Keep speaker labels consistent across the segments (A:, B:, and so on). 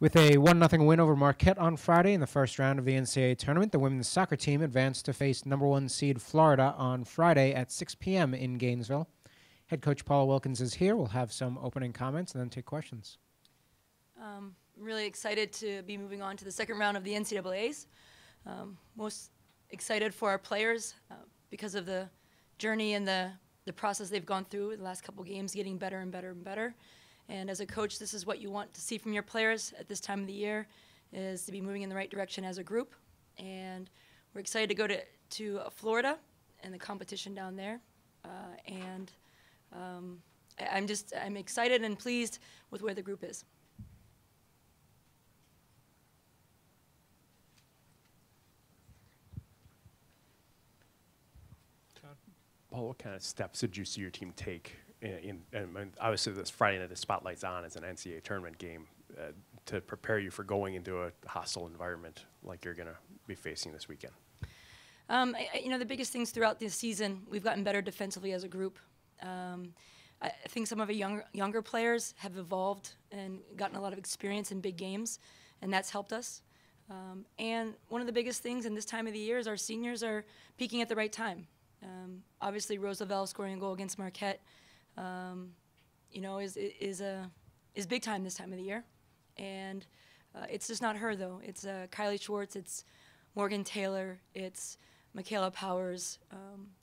A: With a 1-0 win over Marquette on Friday in the first round of the NCAA Tournament, the women's soccer team advanced to face #1 seed Florida on Friday at 6 p.m. in Gainesville. Head coach Paula Wilkins is here. We'll have some opening comments and then take questions.
B: I'm really excited to be moving on to the second round of the NCAAs. Most excited for our players because of the journey and the process they've gone through the last couple games, getting better and better and better. And as a coach, this is what you want to see from your players at this time of the year, is to be moving in the right direction as a group. And we're excited to go to Florida and the competition down there. I'm excited and pleased with where the group is.
C: Paul, what kind of steps did you see your team take and obviously this Friday night, the spotlight's on as an NCAA tournament game to prepare you for going into a hostile environment like you're going to be facing this weekend?
B: The biggest things throughout this season, we've gotten better defensively as a group. I think some of our younger players have evolved and gotten a lot of experience in big games, and that's helped us. And one of the biggest things in this time of the year is our seniors are peaking at the right time. Obviously, Roosevelt scoring a goal against Marquette, is big time this time of the year. And it's just not her, though. It's Kylie Schwartz, it's Morgan Taylor, it's Michaela Powers.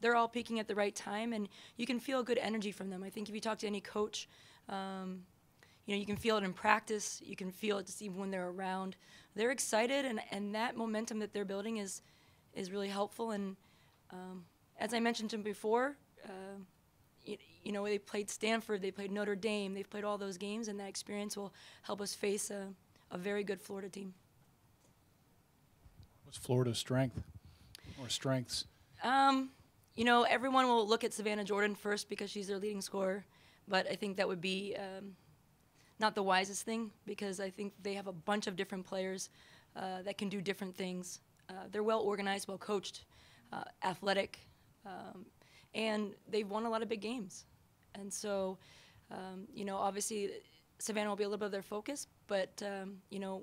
B: They're all peaking at the right time, and you can feel good energy from them. I think if you talk to any coach, you can feel it in practice. You can feel it just even when they're around. They're excited, and that momentum that they're building is really helpful. And as I mentioned to them before, they played Stanford, they played Notre Dame, they've played all those games, and that experience will help us face a very good Florida team.
D: What's Florida's strength or strengths?
B: Everyone will look at Savannah Jordan first because she's their leading scorer, but I think that would be not the wisest thing, because I think they have a bunch of different players that can do different things. They're well organized, well coached, athletic, and they've won a lot of big games. And so, obviously Savannah will be a little bit of their focus, but,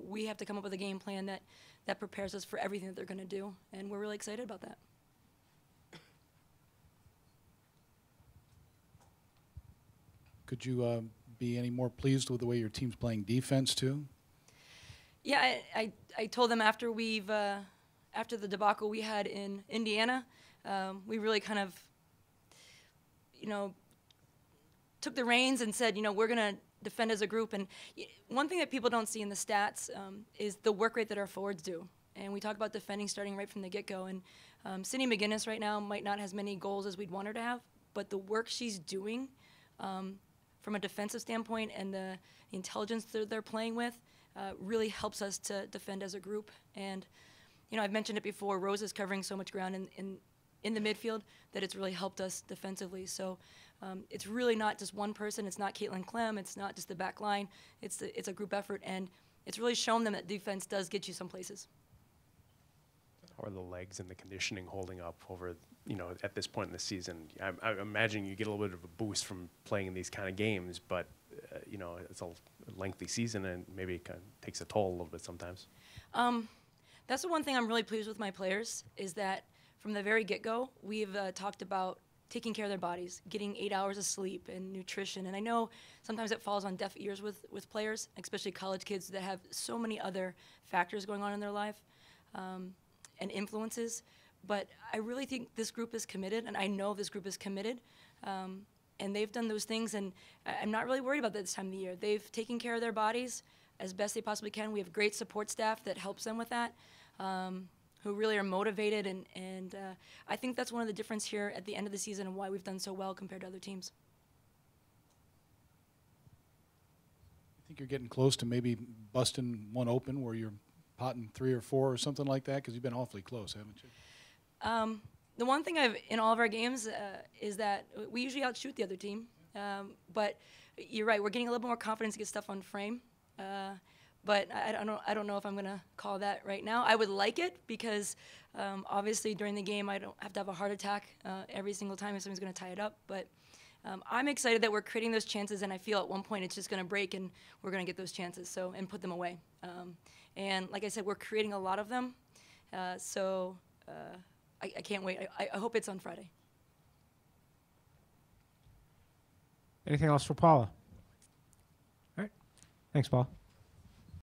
B: we have to come up with a game plan that prepares us for everything that they're going to do, and we're really excited about that.
D: Could you be any more pleased with the way your team's playing defense, too?
B: Yeah, I told them after after the debacle we had in Indiana, we really kind of, took the reins and said, we're going to defend as a group. And one thing that people don't see in the stats is the work rate that our forwards do. And we talk about defending starting right from the get-go. And Sydney McGinnis right now might not have as many goals as we'd want her to have, but the work she's doing from a defensive standpoint and the intelligence that they're playing with really helps us to defend as a group. And, I've mentioned it before, Rose is covering so much ground in the midfield that it's really helped us defensively. So it's really not just one person. It's not Caitlin Clem. It's not just the back line. It's a group effort, and it's really shown them that defense does get you some places.
C: How are the legs and the conditioning holding up over, at this point in the season? I imagine you get a little bit of a boost from playing in these kind of games, but, it's a lengthy season and maybe it kind of takes a toll a little bit sometimes.
B: That's the one thing I'm really pleased with my players, is that from the very get-go, we've talked about taking care of their bodies, getting 8 hours of sleep and nutrition. And I know sometimes it falls on deaf ears with players, especially college kids that have so many other factors going on in their life and influences. But I really think this group is committed, and I know this group is committed. And they've done those things, and I'm not really worried about that this time of the year. They've taken care of their bodies as best they possibly can. We have great support staff that helps them with that. Who really are motivated, and I think that's one of the difference here at the end of the season and why we've done so well compared to other teams.
D: You think you're getting close to maybe busting one open where you're potting 3 or 4 or something like that? Because you've been awfully close, haven't you?
B: The one thing in all of our games is that we usually outshoot the other team. But you're right, we're getting a little more confidence to get stuff on frame. But I don't know if I'm going to call that right now. I would like it because obviously during the game I don't have to have a heart attack every single time if someone's going to tie it up. But I'm excited that we're creating those chances, and I feel at one point it's just going to break and we're going to get those chances and put them away. And like I said, we're creating a lot of them. I can't wait. I hope it's on Friday.
A: Anything else for Paula? All right. Thanks, Paul.